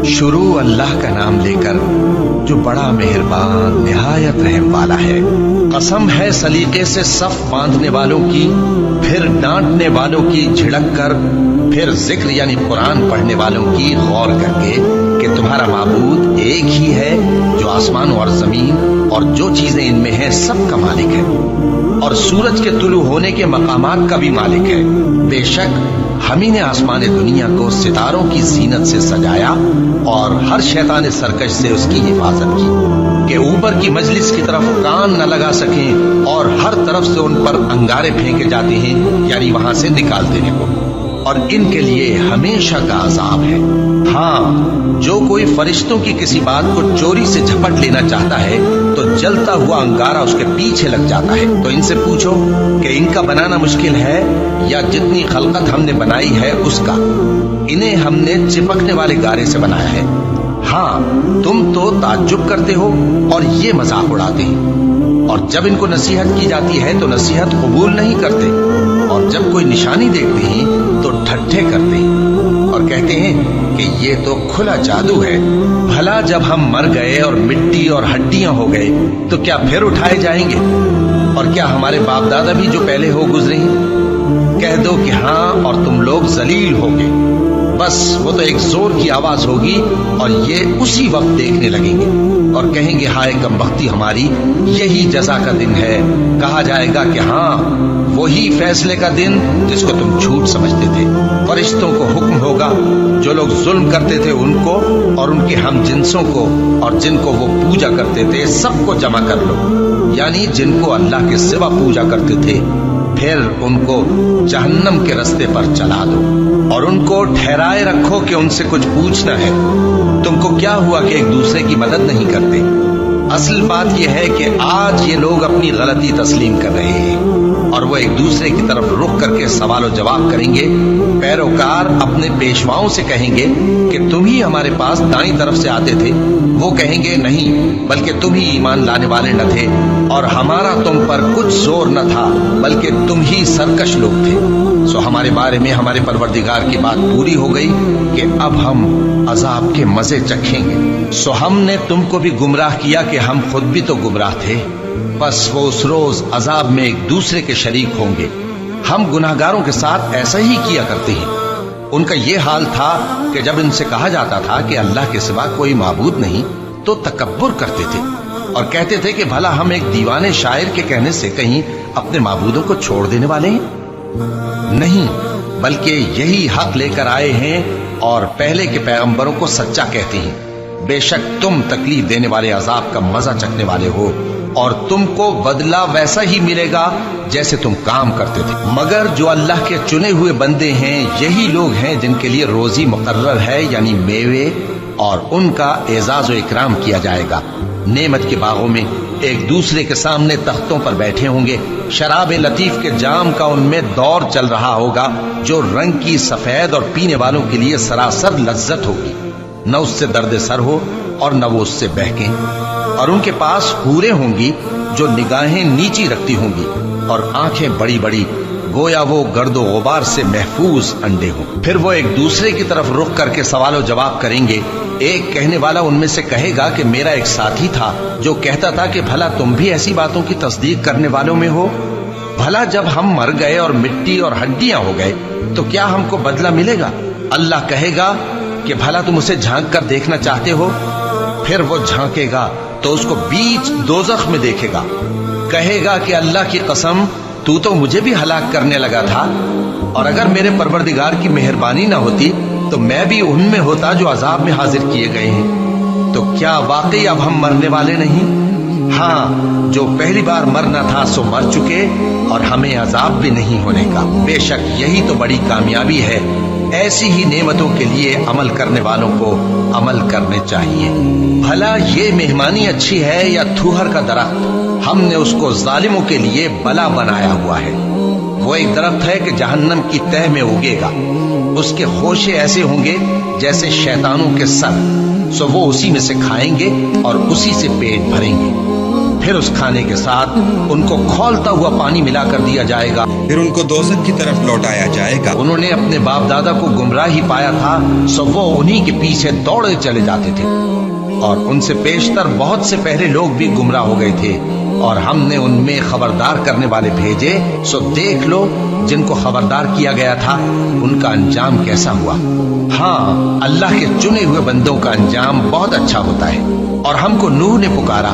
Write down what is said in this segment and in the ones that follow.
شروع اللہ کا نام لے کر جو بڑا مہربان نہایت رحم والا ہے۔ قسم ہے سلیقے سے صف باندھنے والوں کی، پھر ڈانٹنے والوں کی جھڑک کر، پھر ذکر یعنی قرآن پڑھنے والوں کی غور کر کے کہ تمہارا معبود ایک ہی ہے جو آسمانوں اور زمین اور جو چیزیں ان میں ہیں سب کا مالک ہے، اور سورج کے طلوع ہونے کے مقامات کا بھی مالک ہے۔ بے شک ہم ہی نے آسمان دنیا کو ستاروں کی زینت سے سجایا اور ہر شیطان سرکش سے اس کی حفاظت کی کہ اوپر کی مجلس کی طرف کان نہ لگا سکیں، اور ہر طرف سے ان پر انگارے پھینکے جاتے ہیں یعنی وہاں سے نکال دینے کو، اور ان کے لیے ہمیشہ کا عذاب ہے۔ ہاں، جو کوئی فرشتوں کی کسی بات کو چوری سے جھپٹ لینا چاہتا ہے تو جلتا ہوا انگارہ اس کے پیچھے لگ جاتا ہے۔ تو ان سے پوچھو کہ ان کا بنانا مشکل ہے یا جتنی خلقت ہم نے بنائی ہے اس کا؟ انہیں ہم نے چپکنے والے گارے سے بنایا ہے۔ ہاں، تم تو تعجب کرتے ہو اور یہ مذاق اڑاتے ہیں، اور جب ان کو نصیحت کی جاتی ہے تو نصیحت قبول نہیں کرتے، اور جب کوئی نشانی دیکھتے ہیں تو ٹھٹھے کرتے ہیں اور کہتے ہیں کہ یہ تو کھلا جادو ہے۔ بھلا جب ہم مر گئے اور مٹی اور ہڈیاں ہو گئے تو کیا پھر اٹھائے جائیں گے؟ اور کیا ہمارے باپ دادا بھی جو پہلے ہو گزرے ہیں؟ کہہ دو کہ ہاں، اور تم لوگ ذلیل ہوگے۔ بس وہ تو ایک زور کی آواز ہوگی اور یہ اسی وقت دیکھنے لگیں گے اور کہیں گے ہائے کم بختی ہماری، یہی جزا کا دن ہے۔ کہا جائے گا کہ ہاں، وہی فیصلے کا دن جس کو تم جھوٹ سمجھتے تھے۔ فرشتوں کو حکم ہوگا جو لوگ ظلم کرتے تھے ان کو اور ان کے ہم جنسوں کو اور جن کو وہ پوجا کرتے تھے سب کو جمع کر لو، یعنی جن کو اللہ کے سوا پوجا کرتے تھے، پھر ان کو جہنم کے رستے پر چلا دو اور ان کو ٹھہرائے رکھو کہ ان سے کچھ پوچھنا ہے۔ تم کو کیا ہوا کہ ایک دوسرے کی مدد نہیں کرتے؟ اصل بات یہ ہے کہ آج یہ لوگ اپنی غلطی تسلیم کر رہے ہیں اور وہ ایک دوسرے کی طرف رخ کر کے سوال و جواب کریں گے۔ پیروکار اپنے پیشواؤں سے کہیں گے کہ تم ہی ہمارے پاس دائیں طرف سے آتے تھے۔ وہ کہیں گے نہیں، بلکہ تم ہی ایمان لانے والے نہ تھے، اور ہمارا تم پر کچھ زور نہ تھا، بلکہ تم ہی سرکش لوگ تھے۔ سو ہمارے بارے میں ہمارے پروردگار کی بات پوری ہو گئی کہ اب ہم عذاب کے مزے چکھیں گے۔ سو ہم نے تم کو بھی گمراہ کیا کہ ہم خود بھی تو گمراہ تھے، بس وہ اس روز عذاب میں ایک دوسرے کے شریک ہوں گے۔ ہم گناہگاروں کے ساتھ ایسا ہی کیا کرتے ہیں۔ ان کا یہ حال تھا کہ جب ان سے کہا جاتا تھا کہ اللہ کے سوا کوئی معبود نہیں تو تکبر کرتے تھے اور کہتے تھے کہ بھلا ہم ایک دیوانے شاعر کے کہنے سے کہیں اپنے معبودوں کو چھوڑ دینے والے ہیں؟ نہیں، بلکہ یہی حق لے کر آئے ہیں اور پہلے کے پیغمبروں کو سچا کہتے ہیں۔ بے شک تم تکلیف دینے والے عذاب کا مزہ چکھنے والے ہو، اور تم کو بدلہ ویسا ہی ملے گا جیسے تم کام کرتے تھے۔ مگر جو اللہ کے چنے ہوئے بندے ہیں یہی لوگ ہیں جن کے لیے روزی مقرر ہے، یعنی میوے، اور ان کا اعزاز و اکرام کیا جائے گا۔ نعمت کے باغوں میں ایک دوسرے کے سامنے تختوں پر بیٹھے ہوں گے، شراب لطیف کے جام کا ان میں دور چل رہا ہوگا جو رنگ کی سفید اور پینے والوں کے لیے سراسر لذت ہوگی، نہ اس سے درد سر ہو اور نہ وہ اس سے بہکیں۔ اور ان کے پاس حوریں ہوں گی جو نگاہیں نیچی رکھتی ہوں گی اور آنکھیں بڑی بڑی، گویا وہ گرد و غبار سے محفوظ انڈے ہوں۔ پھر وہ ایک دوسرے کی طرف رخ کر کے سوال و جواب کریں گے۔ ایک کہنے والا ان میں سے کہے گا کہ میرا ایک ساتھی تھا جو کہتا تھا کہ بھلا تم بھی ایسی باتوں کی تصدیق کرنے والوں میں ہو؟ بھلا جب ہم مر گئے اور مٹی اور ہڈیاں ہو گئے تو کیا ہم کو بدلہ ملے گا؟ اللہ کہے گا کہ بھلا تم اسے جھانک کر دیکھنا چاہتے ہو؟ پھر وہ جھانکے گا تو اس کو بیچ دوزخ میں دیکھے گا، کہے گا کہ اللہ کی قسم تو مجھے بھی ہلاک کرنے لگا تھا، اور اگر میرے پروردگار کی مہربانی نہ ہوتی تو میں بھی ان میں ہوتا جو عذاب میں حاضر کیے گئے ہیں۔ تو کیا واقعی اب ہم مرنے والے نہیں؟ ہاں، جو پہلی بار مرنا تھا سو مر چکے اور ہمیں عذاب بھی نہیں ہونے کا۔ بے شک یہی تو بڑی کامیابی ہے۔ ایسی ہی نعمتوں کے لیے عمل کرنے والوں کو عمل کرنے چاہیے۔ بھلا یہ مہمانی اچھی ہے یا تھوہر کا درخت؟ ہم نے اس کو ظالموں کے لیے بلا بنایا ہوا ہے۔ وہ ایک درخت ہے کہ جہنم کی تہ میں اگے گا، اس کے خوشے ایسے ہوں گے جیسے شیطانوں کے سر، سو وہ اسی میں سے کھائیں گے اور اسی سے پیٹ بھریں گے۔ پھر اس کھانے کے ساتھ ان کو کھولتا ہوا پانی ملا کر دیا جائے گا، پھر ان کو دوزخ کی طرف لوٹایا جائے گا۔ انہوں نے اپنے باپ دادا کو گمراہی پایا تھا، سو وہ انہی کے پیچھے دوڑے چلے جاتے تھے، اور ان سے پیشتر بہت سے پہلے لوگ بھی گمراہ ہو گئے تھے، اور ہم نے ان میں خبردار کرنے والے بھیجے، سو دیکھ لو جن کو خبردار کیا گیا تھا ان کا انجام کیسا ہوا۔ ہاں، اللہ کے چنے ہوئے بندوں کا انجام بہت اچھا ہوتا ہے۔ اور ہم کو نوح نے پکارا،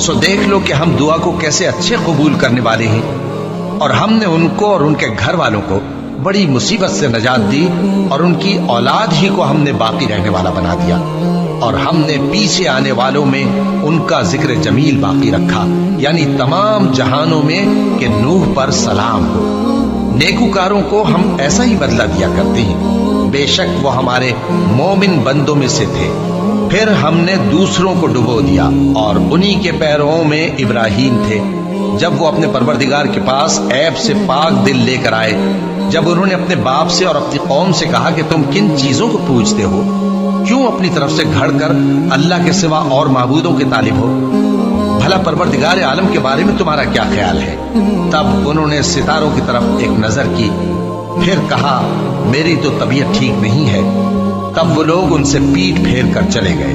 سو دیکھ لو کہ ہم دعا کو کیسے اچھے قبول کرنے والے ہیں، اور ہم نے ان کو اور ان کے گھر والوں کو بڑی مصیبت سے نجات دی، اور ان کی اولاد ہی کو ہم نے باقی رہنے والا بنا دیا، اور ہم نے پیچھے آنے والوں میں ان کا ذکر جمیل باقی رکھا، یعنی تمام جہانوں میں کہ نوح پر سلام ہو۔ نیکوکاروں کو ہم ایسا ہی بدلہ دیا کرتے ہیں، بے شک وہ ہمارے مومن بندوں میں سے تھے۔ پھر ہم نے دوسروں کو ڈبو دیا، اور انہی کے پیروں میں ابراہیم تھے، جب وہ اپنے پروردگار کے پاس عیب سے پاک دل لے کر آئے، جب انہوں نے اپنے باپ سے اور اپنی قوم سے کہا کہ تم کن چیزوں کو پوجتے ہو، کیوں اپنی طرف سے گھڑ کر اللہ کے سوا اور معبودوں کے طالب ہو؟ بھلا پروردگار عالم کے بارے میں تمہارا کیا خیال ہے؟ تب انہوں نے ستاروں کی طرف ایک نظر کی، پھر کہا میری تو طبیعت ٹھیک نہیں ہے۔ تب وہ لوگ ان سے پیٹ پھیر کر چلے گئے۔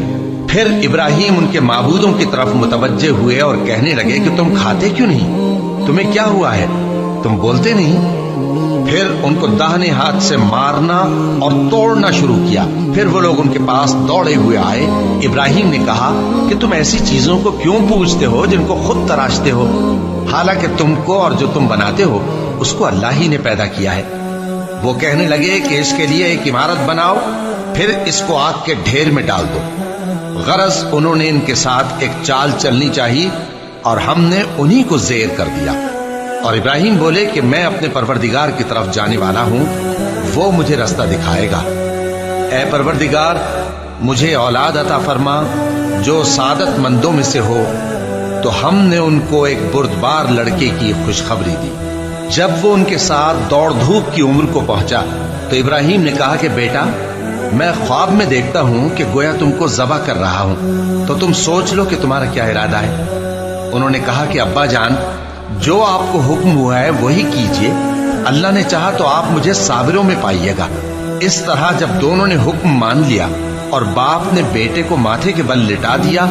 پھر ابراہیم ان کے معبودوں کی طرف متوجہ ہوئے اور کہنے لگے کہ تم کھاتے کیوں نہیں؟ تمہیں کیا ہوا ہے؟ تم بولتے نہیں؟ پھر ان کو داہنے ہاتھ سے مارنا اور توڑنا شروع کیا۔ پھر وہ لوگ ان کے پاس دوڑے ہوئے آئے۔ ابراہیم نے کہا کہ تم ایسی چیزوں کو کیوں پوجتے ہو جن کو خود تراشتے ہو، حالانکہ تم کو اور جو تم بناتے ہو اس کو اللہ ہی نے پیدا کیا ہے۔ وہ کہنے لگے کہ اس کے لیے ایک عمارت بناؤ، پھر اس کو آگ کے ڈھیر میں ڈال دو۔ غرض انہوں نے ان کے ساتھ ایک چال چلنی چاہیے، اور ہم نے انہی کو زیر کر دیا۔ اور ابراہیم بولے کہ میں اپنے پروردگار کی طرف جانے والا ہوں، وہ مجھے رستہ دکھائے گا۔ اے پروردگار، مجھے اولاد عطا فرما جو سعادت مندوں میں سے ہو۔ تو ہم نے ان کو ایک بردبار لڑکے کی خوشخبری دی۔ جب وہ ان کے ساتھ دوڑ دھوپ کی عمر کو پہنچا تو ابراہیم نے کہا کہ بیٹا، میں خواب میں دیکھتا ہوں کہ گویا تم کو ذبح کر رہا ہوں، تو تم سوچ لو کہ تمہارا کیا ارادہ ہے۔ انہوں نے کہا کہ ابا جان، جو آپ کو حکم ہوا ہے وہی کیجئے، اللہ نے چاہا تو آپ مجھے صابروں میں پائیے گا۔ اس طرح جب دونوں نے حکم مان لیا اور باپ نے بیٹے کو ماتھے کے بل لٹا دیا،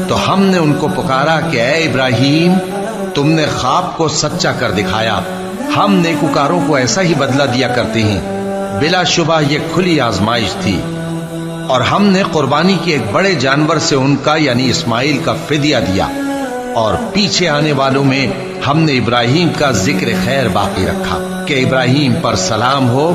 تو ہم نے ان کو پکارا کہ اے ابراہیم، تم نے خواب کو سچا کر دکھایا، ہم نیکوکاروں کو ایسا ہی بدلہ دیا کرتے ہیں۔ بلا شبہ یہ کھلی آزمائش تھی، اور ہم نے قربانی کی ایک بڑے جانور سے ان کا یعنی اسماعیل کا فدیہ دیا، اور پیچھے آنے والوں میں ہم نے ابراہیم کا ذکر خیر باقی رکھا کہ ابراہیم پر سلام ہو۔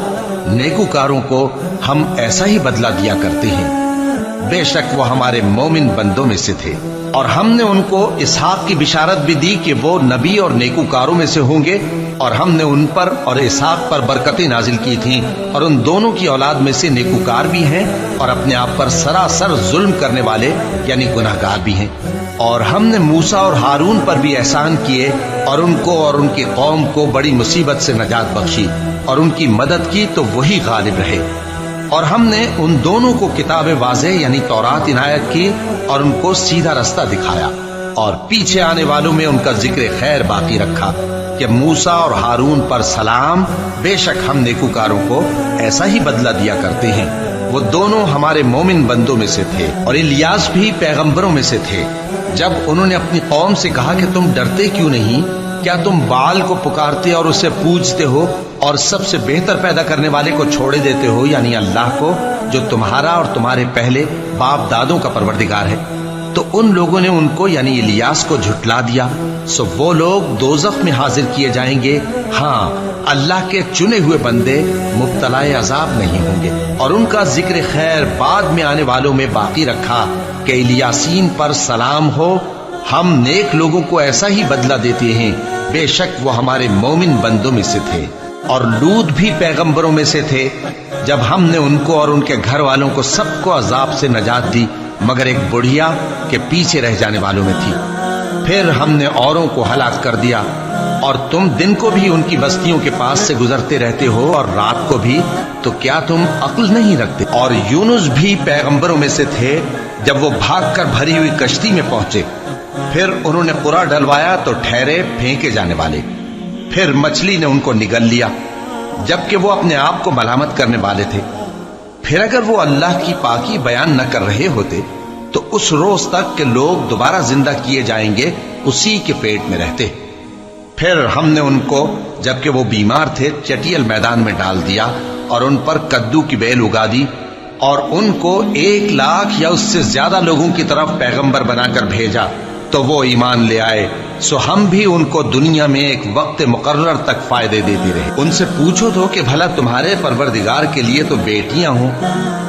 نیکوکاروں کو ہم ایسا ہی بدلہ دیا کرتے ہیں، بے شک وہ ہمارے مومن بندوں میں سے تھے۔ اور ہم نے ان کو اسحاق کی بشارت بھی دی کہ وہ نبی اور نیکوکاروں میں سے ہوں گے، اور ہم نے ان پر اور اسحاق پر برکتیں نازل کی تھیں، اور ان دونوں کی اولاد میں سے نیکوکار بھی ہیں اور اپنے آپ پر سراسر ظلم کرنے والے یعنی گناہگار بھی ہیں۔ اور ہم نے موسیٰ اور ہارون پر بھی احسان کیے، اور ان کو اور ان کی قوم کو بڑی مصیبت سے نجات بخشی، اور ان کی مدد کی تو وہی غالب رہے۔ اور ہم نے ان دونوں کو کتاب واضح یعنی تورات عنایت کی، اور ان کو سیدھا رستہ دکھایا، اور پیچھے آنے والوں میں ان کا ذکر خیر باقی رکھا کہ موسیٰ اور ہارون پر سلام، بے شک ہم نیکوکاروں کو ایسا ہی بدلہ دیا کرتے ہیں۔ وہ دونوں ہمارے مومن بندوں میں سے تھے، اور الیاس بھی پیغمبروں میں سے تھے۔ جب انہوں نے اپنی قوم سے کہا کہ تم ڈرتے کیوں نہیں؟ کیا تم بال کو پکارتے اور اسے پوجتے ہو، اور سب سے بہتر پیدا کرنے والے کو چھوڑے دیتے ہو یعنی اللہ کو، جو تمہارا اور تمہارے پہلے باپ دادوں کا پروردگار ہے؟ تو ان لوگوں نے ان کو یعنی الیاس کو جھٹلا دیا، سو وہ لوگ دوزخ میں حاضر کیے جائیں گے۔ ہاں، اللہ کے چنے ہوئے بندے مبتلا عذاب نہیں ہوں گے۔ اور ان کا ذکر خیر بعد میں آنے والوں میں باقی رکھا کہ الیاسین پر سلام ہو، ہم نیک لوگوں کو ایسا ہی بدلہ دیتے ہیں، بے شک وہ ہمارے مومن بندوں میں سے تھے۔ اور لوط بھی پیغمبروں میں سے تھے، جب ہم نے ان کو اور ان کے گھر والوں کو سب کو عذاب سے نجات دی، مگر ایک بڑھیا کے پیچھے رہ جانے والوں میں تھی۔ پھر ہم نے اوروں کو ہلاک کر دیا، اور تم دن کو بھی ان کی بستیوں کے پاس سے گزرتے رہتے ہو اور رات کو بھی، تو کیا تم عقل نہیں رکھتے؟ اور یونس بھی پیغمبروں میں سے تھے، جب وہ بھاگ کر بھری ہوئی کشتی میں پہنچے پھر انہوں نے قرا ڈلوایا تو ٹھہرے پھینکے جانے والے، پھر مچھلی نے ان کو نگل لیا جبکہ وہ اپنے آپ کو ملامت کرنے والے تھے۔ پھر اگر وہ اللہ کی پاکی بیان نہ کر رہے ہوتے تو اس روز تک کہ لوگ دوبارہ زندہ کیے جائیں گے اسی کے پیٹ میں رہتے۔ پھر ہم نے ان کو جبکہ وہ بیمار تھے چٹیل میدان میں ڈال دیا اور ان پر کدو کی بیل اگا دی، اور ان کو 1,00,000 یا اس سے زیادہ لوگوں کی طرف پیغمبر بنا کر بھیجا تو وہ ایمان لے آئے، سو ہم بھی ان کو دنیا میں ایک وقت مقرر تک فائدے دیتے رہے۔ ان سے پوچھو تو کہ بھلا تمہارے پروردگار کے لیے تو بیٹیاں ہوں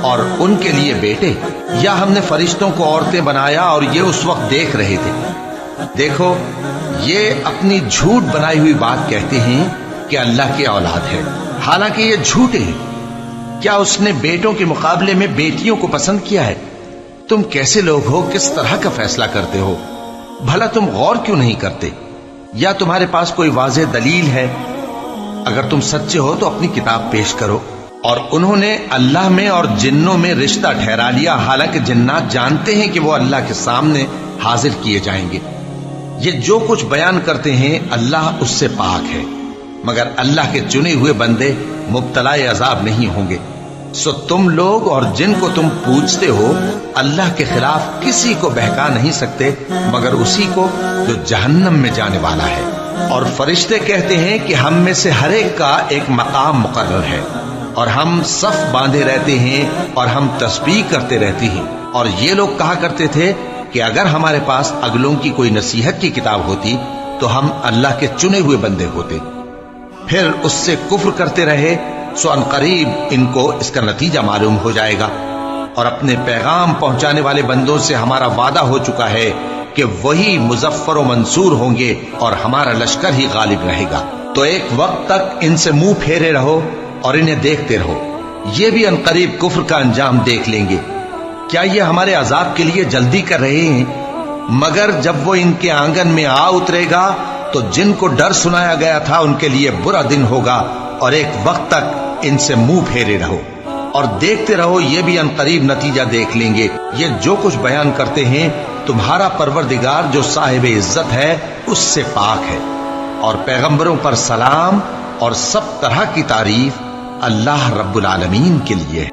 اور ان کے لیے بیٹے، یا ہم نے فرشتوں کو عورتیں بنایا اور یہ اس وقت دیکھ رہے تھے؟ دیکھو، یہ اپنی جھوٹ بنائی ہوئی بات کہتے ہیں کہ اللہ کی اولاد ہے، حالانکہ یہ جھوٹے ہیں۔ کیا اس نے بیٹوں کے مقابلے میں بیٹیوں کو پسند کیا ہے؟ تم کیسے لوگ ہو، کس طرح کا فیصلہ کرتے ہو؟ بھلا تم غور کیوں نہیں کرتے؟ یا تمہارے پاس کوئی واضح دلیل ہے؟ اگر تم سچے ہو تو اپنی کتاب پیش کرو۔ اور انہوں نے اللہ میں اور جنوں میں رشتہ ٹھہرا لیا، حالانکہ جنات جانتے ہیں کہ وہ اللہ کے سامنے حاضر کیے جائیں گے۔ یہ جو کچھ بیان کرتے ہیں اللہ اس سے پاک ہے، مگر اللہ کے چنے ہوئے بندے مبتلا عذاب نہیں ہوں گے۔ سو تم لوگ اور جن کو تم پوچھتے ہو اللہ کے خلاف کسی کو بہکا نہیں سکتے مگر اسی کو جو جہنم میں جانے والا ہے۔ اور فرشتے کہتے ہیں کہ ہم میں سے ہر ایک کا ایک مقام مقرر ہے، اور ہم صف باندھے رہتے ہیں اور ہم تسبیح کرتے رہتے ہیں۔ اور یہ لوگ کہا کرتے تھے کہ اگر ہمارے پاس اگلوں کی کوئی نصیحت کی کتاب ہوتی تو ہم اللہ کے چنے ہوئے بندے ہوتے۔ پھر اس سے کفر کرتے رہے، سو ان قریب ان کو اس کا نتیجہ معلوم ہو جائے گا۔ اور اپنے پیغام پہنچانے والے بندوں سے ہمارا وعدہ ہو چکا ہے کہ وہی مظفر و منصور ہوں گے اور ہمارا لشکر ہی غالب رہے گا۔ تو ایک وقت تک ان سے منہ پھیرے رہو اور انہیں دیکھتے رہو، یہ بھی ان قریب کفر کا انجام دیکھ لیں گے۔ کیا یہ ہمارے عذاب کے لیے جلدی کر رہے ہیں؟ مگر جب وہ ان کے آنگن میں آ اترے گا تو جن کو ڈر سنایا گیا تھا ان کے لیے برا دن ہوگا، اور ایک وقت تک ان سے منہ پھیرے رہو اور دیکھتے رہو، یہ بھی ان قریب نتیجہ دیکھ لیں گے۔ یہ جو کچھ بیان کرتے ہیں تمہارا پروردگار جو صاحب عزت ہے اس سے پاک ہے، اور پیغمبروں پر سلام اور سب طرح کی تعریف اللہ رب العالمین کے لیے ہے۔